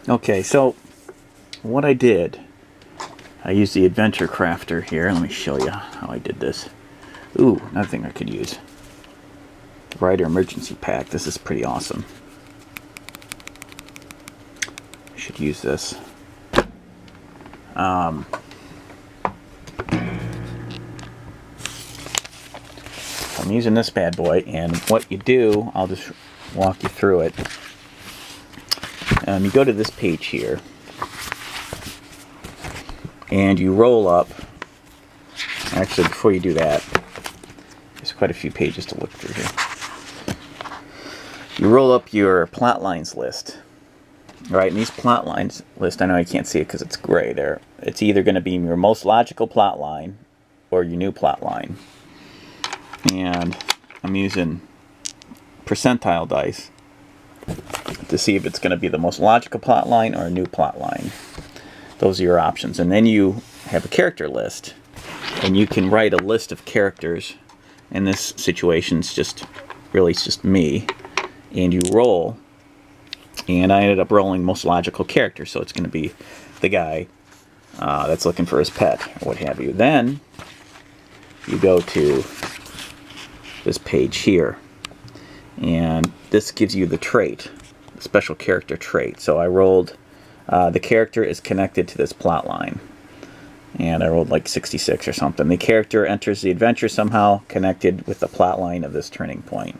Okay, so what I did, I used the Adventure Crafter here. Let me show you how I did this. Ooh, another thing I could use. The Writer Emergency Pack. This is pretty awesome. I should use this. I'm using this bad boy, and what you do, I'll just walk you through it. You go to this page here, and you roll up. Actually, before you do that, there's quite a few pages to look through here. You roll up your plot lines list. All right, and these plot lines list, I know you can't see it because it's gray there. It's either going to be your most logical plot line or your new plot line. And I'm using percentile dice to see if it's going to be the most logical plot line or a new plot line. Those are your options. And then you have a character list, and you can write a list of characters. In this situation, it's just me. And you roll, and I ended up rolling most logical character, so it's going to be the guy that's looking for his pet, or what have you. Then you go to this page here, and this gives you the trait, the special character trait. So I rolled the character is connected to this plot line, and I rolled like 66 or something. The character enters the adventure somehow connected with the plot line of this turning point.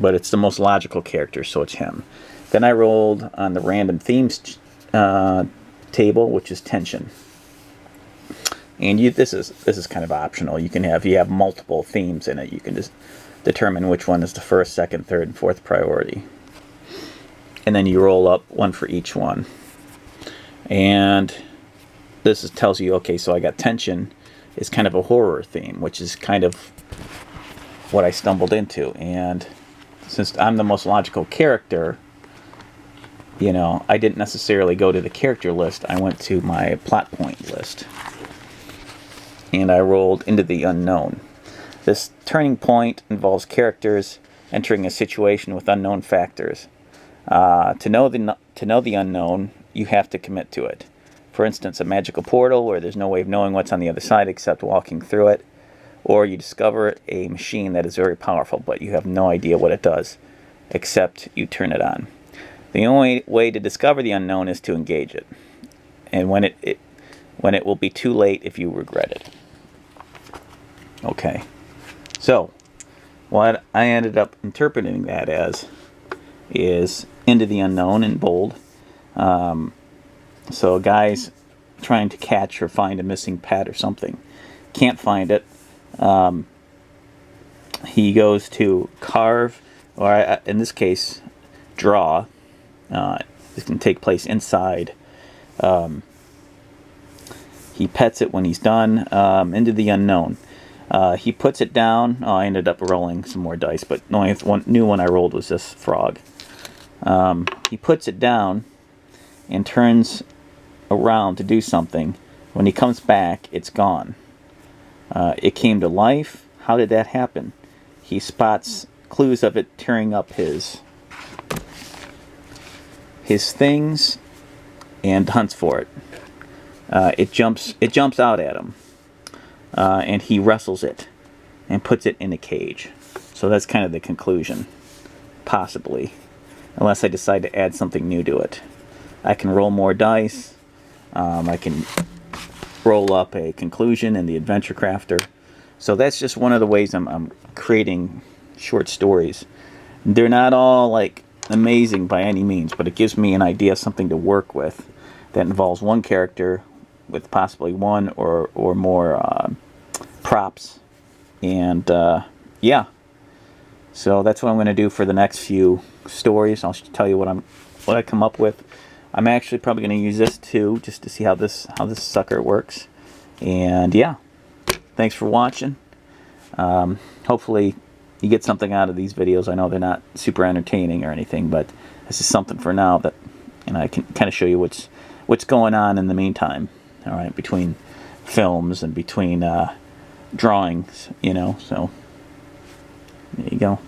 But it's the most logical character, so it's him. Then I rolled on the random themes table, which is tension. And this is kind of optional. You have multiple themes in it. You can just determine which one is the first, second, third, and fourth priority. And then you roll up one for each one. And this tells you, okay, so I got tension is kind of a horror theme, which is kind of what I stumbled into. And since I'm the most logical character, I didn't necessarily go to the character list. I went to my plot point list. And I rolled into the unknown. This turning point involves characters entering a situation with unknown factors. To know the unknown, you have to commit to it. For instance, a magical portal where there's no way of knowing what's on the other side except walking through it. Or you discover a machine that is very powerful, but you have no idea what it does, except you turn it on. The only way to discover the unknown is to engage it. And when it will be too late if you regret it. Okay. So, what I ended up interpreting that as is into the unknown in bold. So a guy's trying to catch or find a missing pet or something. Can't find it. He goes to carve, or in this case, draw. This can take place inside. He pets it when he's done. Into the unknown. He puts it down. I ended up rolling some more dice, but the only new one I rolled was this frog. He puts it down and turns around to do something. When he comes back, it's gone. It came to life. How did that happen? He spots clues of it tearing up his things and hunts for it. It jumps out at him, and he wrestles it and puts it in a cage. So that's kind of the conclusion, possibly, unless I decide to add something new to it. I can roll more dice. I can roll up a conclusion in the Adventure Crafter. So that's just one of the ways I'm creating short stories. They're not all like amazing by any means, but it gives me an idea, something to work with that involves one character with possibly one or more props. And yeah, so that's what I'm going to do for the next few stories. I'll tell you what I come up with. I'm actually probably going to use this too, just to see how this sucker works. And yeah, thanks for watching. Hopefully you get something out of these videos. I know they're not super entertaining or anything, but this is something for now that, I can kind of show you what's going on in the meantime. All right, between films and between drawings, so there you go.